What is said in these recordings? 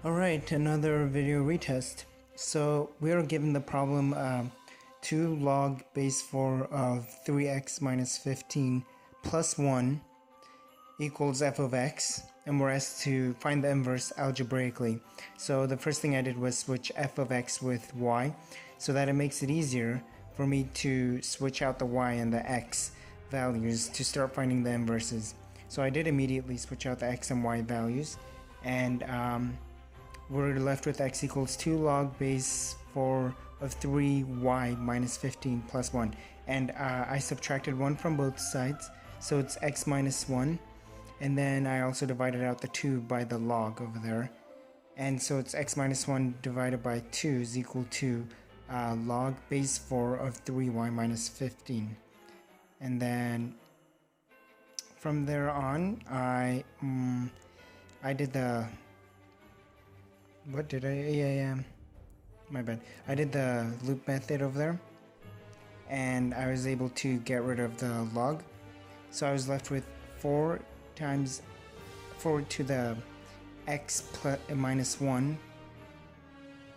Alright, another video retest. So we are given the problem 2 log base 4 of 3x minus 15 plus 1 equals f of x, and we're asked to find the inverse algebraically. So the first thing I did was switch f of x with y, so that it makes it easier for me to switch out the y and the x values to start finding the inverses. So I did immediately switch out the x and y values, and we're left with x equals 2 log base 4 of 3y minus 15 plus 1. And I subtracted 1 from both sides, so it's x minus 1. And then I also divided out the 2 by the log over there. And so it's x minus 1 divided by 2 is equal to log base 4 of 3y minus 15. And then from there on, I did the... What did I? My bad. I did the loop method over there, and I was able to get rid of the log. So I was left with 4 times 4 to the x plus minus 1.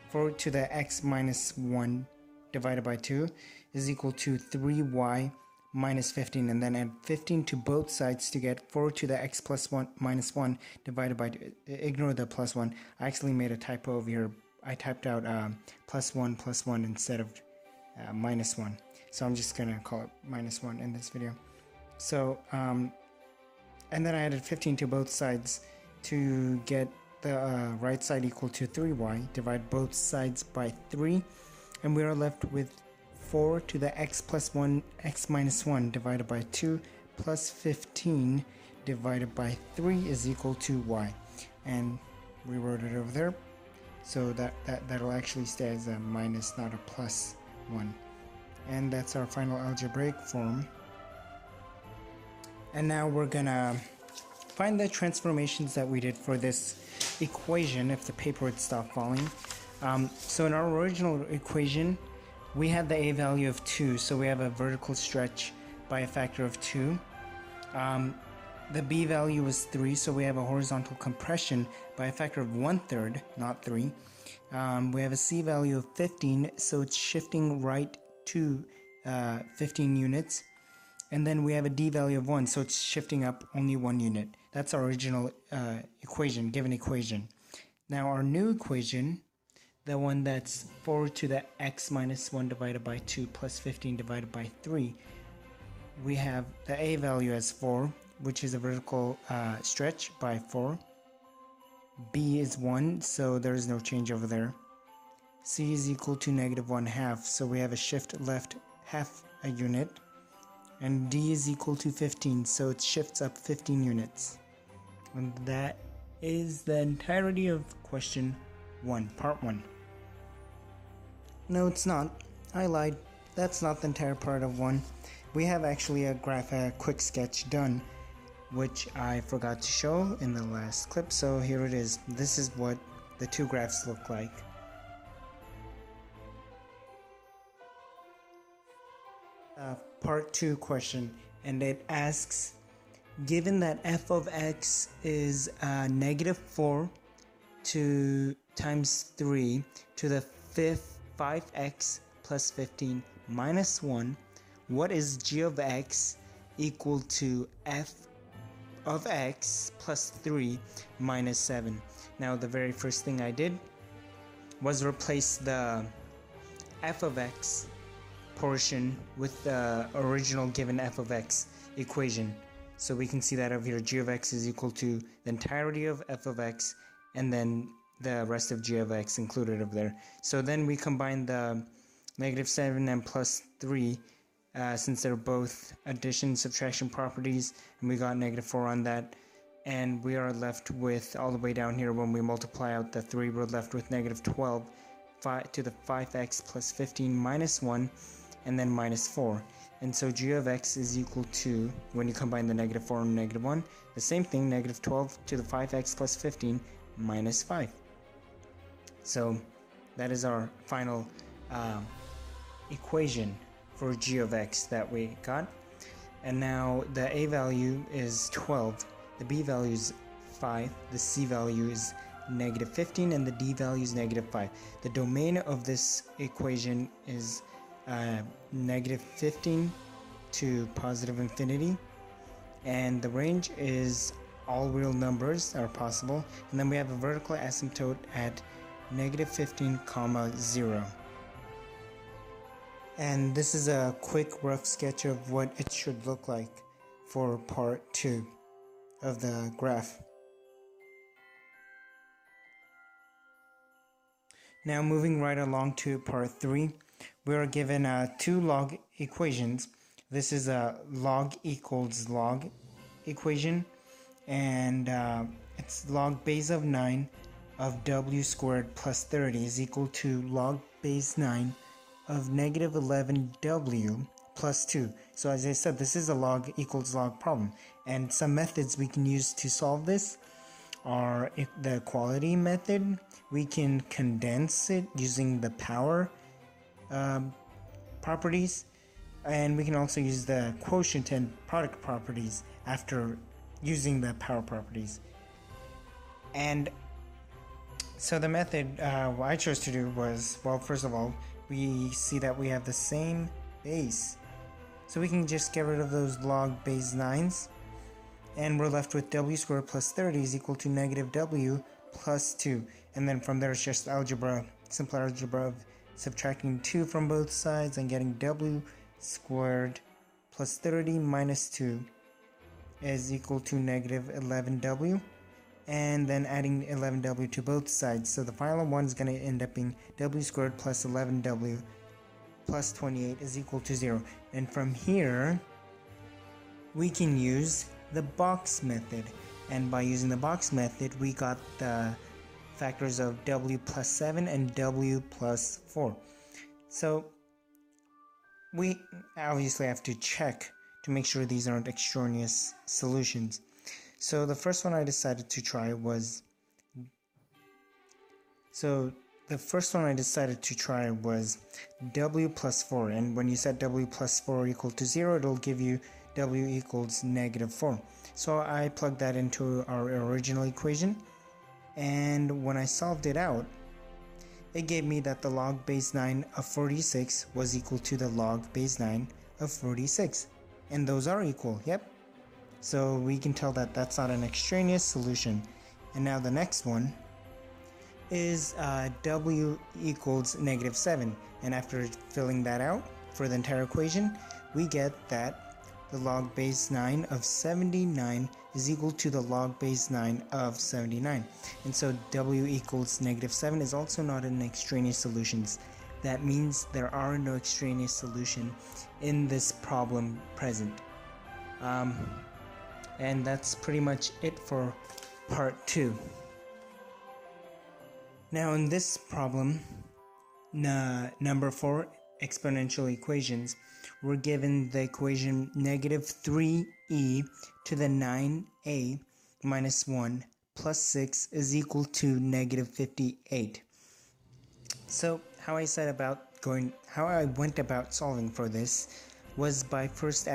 4 to the x minus 1 divided by 2 is equal to 3y minus 15, and then add 15 to both sides to get 4 to the x plus 1 minus 1 divided by 2. Ignore the plus 1. I actually made a typo over here. I typed out plus 1 instead of minus 1. So I'm just gonna call it minus 1 in this video. So and then I added 15 to both sides to get the right side equal to 3y. Divide both sides by 3, and we are left with 4 to the x plus 1 x minus 1 divided by 2 plus 15 divided by 3 is equal to y, and we wrote it over there, so that'll actually stay as a minus, not a plus 1. And that's our final algebraic form. And now we're gonna find the transformations that we did for this equation if the paper would stop falling. So in our original equation, we had the a value of 2, so we have a vertical stretch by a factor of 2. The b value was 3, so we have a horizontal compression by a factor of 1/3, not 3. We have a c value of 15, so it's shifting right to 15 units. And then we have a d value of 1, so it's shifting up only 1 unit. That's our original given equation. Now our new equation, the one that's 4 to the x minus 1 divided by 2 plus 15 divided by 3, we have the a value as 4, which is a vertical stretch by 4. B is 1, so there is no change over there. C is equal to negative 1/2, so we have a shift left half a unit. And D is equal to 15, so it shifts up 15 units. And that is the entirety of question 1, part 1. No, it's not. I lied. That's not the entire part of 1. We have actually a quick sketch done, which I forgot to show in the last clip, so here it is. This is what the 2 graphs look like. Part 2 question, and it asks, given that f of x is negative 4 times 3 to the 5x plus 15 minus 1, what is g of x equal to f of x plus 3 minus 7? Now the very first thing I did was replace the f of x portion with the original given f of x equation. So we can see that over here, g of x is equal to the entirety of f of x and then the rest of g of x included over there. So then we combine the negative 7 and plus 3 since they're both addition subtraction properties, and we got negative 4 on that, and we are left with, all the way down here, when we multiply out the 3, we're left with negative 12 to the 5x plus 15 minus 1 and then minus 4. And so g of x is equal to, when you combine the negative 4 and negative 1, the same thing, negative 12 to the 5x plus 15 minus 5. So that is our final equation for g of x that we got. And now the a value is 12, the b value is 5, the c value is negative 15 and the d value is negative 5. The domain of this equation is negative 15 to positive infinity, and the range is all real numbers are possible, and then we have a vertical asymptote at negative 15 comma 0. And this is a quick rough sketch of what it should look like for part 2 of the graph. Now moving right along to part 3, we are given two log equations. This is a log equals log equation, and it's log base of 9 of w squared plus 30 is equal to log base 9 of negative 11w plus 2. So as I said, this is a log equals log problem, and some methods we can use to solve this are the equality method. We can condense it using the power properties, and we can also use the quotient and product properties after using the power properties. And so the method what I chose to do was, well, first of all, we see that we have the same base, so we can just get rid of those log base 9s, and we're left with w squared plus 30 is equal to negative w plus 2. And then from there it's just algebra, simple algebra of subtracting 2 from both sides and getting w squared plus 30 minus 2 is equal to negative 11w, and then adding 11w to both sides. So the final one is going to end up being w squared plus 11w plus 28 is equal to 0. And from here we can use the box method, and by using the box method we got the factors of w plus 7 and w plus 4. So we obviously have to check to make sure these aren't extraneous solutions. So the first one I decided to try was w plus 4, and when you set w plus 4 equal to 0, it'll give you w equals negative 4. So I plugged that into our original equation, and when I solved it out, it gave me that the log base 9 of 46 was equal to the log base 9 of 46, and those are equal. Yep. So we can tell that that's not an extraneous solution. And now the next one is w equals negative 7, and after filling that out for the entire equation, we get that the log base 9 of 79 is equal to the log base 9 of 79. And so w equals negative 7 is also not an extraneous solution. That means there are no extraneous solution in this problem present. And that's pretty much it for part 2. Now in this problem, number 4, exponential equations, we're given the equation negative 3e to the 9a minus 1 plus 6 is equal to negative 58. So how I went about solving for this was by first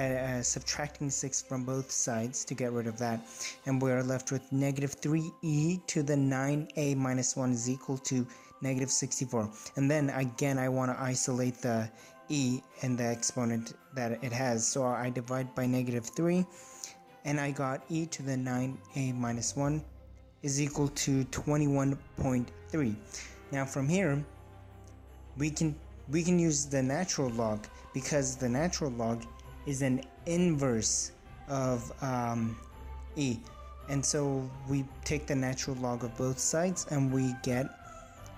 subtracting 6 from both sides to get rid of that, and we are left with negative 3e to the 9a minus 1 is equal to negative 64. And then again I want to isolate the e and the exponent that it has, so I divide by negative 3, and I got e to the 9a minus 1 is equal to 21.3. Now from here we can use the natural log, because the natural log is an inverse of e, and so we take the natural log of both sides and we get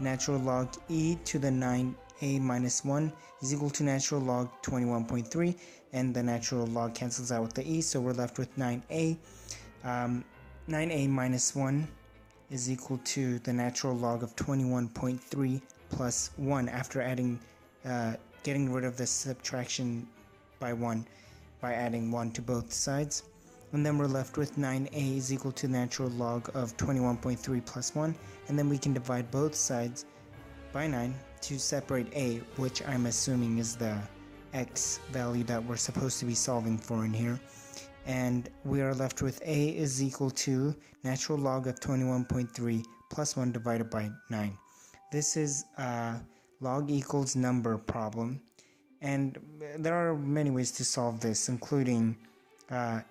natural log e to the 9a minus 1 is equal to natural log 21.3, and the natural log cancels out with the e, so we're left with 9a. 9a minus 1 is equal to the natural log of 21.3 plus 1 after adding getting rid of the subtraction by 1 by adding 1 to both sides. And then we're left with 9a is equal to natural log of 21.3 plus 1, and then we can divide both sides by 9 to separate a, which I'm assuming is the x value that we're supposed to be solving for in here. And we are left with a is equal to natural log of 21.3 plus 1 divided by 9. This is a log equals number problem, and there are many ways to solve this, including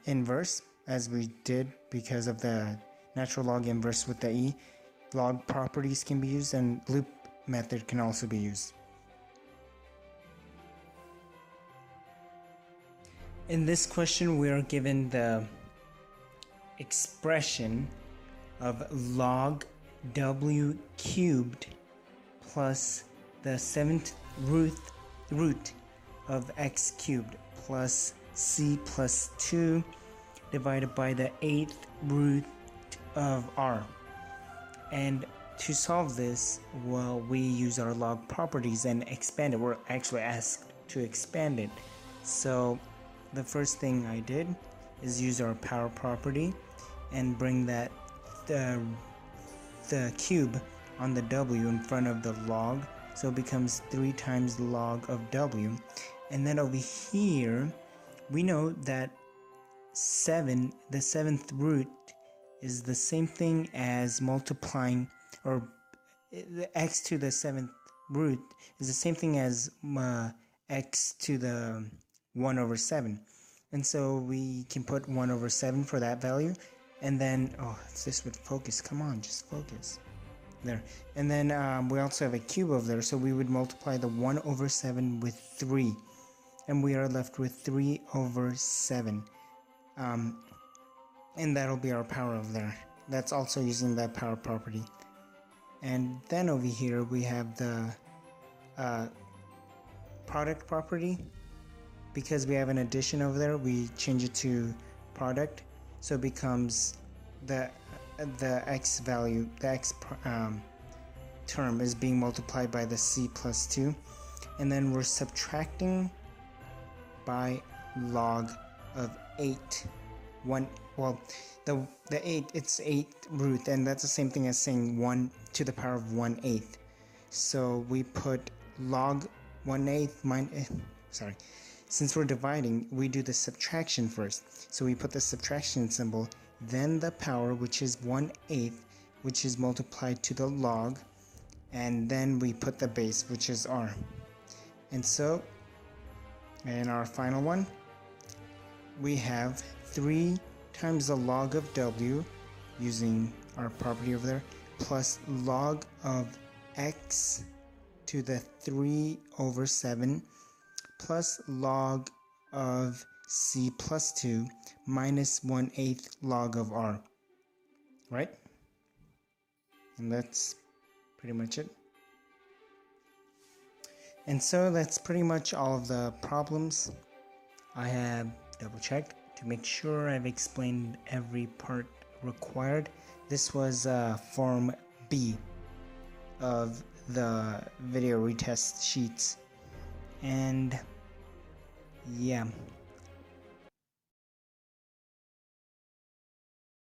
inverse, as we did because of the natural log inverse with the e. Log properties can be used, and loop method can also be used. In this question, we are given the expression of log w cubed plus the 7th root of x cubed plus c plus 2 divided by the 8th root of r. And to solve this, well, we use our log properties and expand it. We're actually asked to expand it. So the first thing I did is use our power property and bring that the cube on the w in front of the log, so it becomes 3 times the log of w. And then over here we know that the 7th root is the same thing as multiplying, or the x to the 7th root is the same thing as x to the 1 over 7. And so we can put 1 over 7 for that value. And then, oh, this would focus. Come on, just focus. There. And then we also have a cube over there. So we would multiply the 1 over 7 with 3. And we are left with 3 over 7. And that'll be our power over there. That's also using that power property. And then over here we have the product property. Because we have an addition over there, we change it to product, so it becomes the x value, the x term is being multiplied by the c plus 2, and then we're subtracting by log of 8. Well, the 8, it's 8th root, and that's the same thing as saying 1 to the power of 1/8. So we put log 1/8 minus, since we're dividing, we do the subtraction first. So we put the subtraction symbol, then the power, which is 1/8, which is multiplied to the log, and then we put the base, which is r. And so, in our final one, we have 3 times the log of w, using our property over there, plus log of x to the 3 over 7, plus log of c plus 2 minus 1/8 log of r, right? And that's pretty much it. And so that's pretty much all of the problems. I have double checked to make sure I've explained every part required. This was form B of the video retest sheets. And yeah.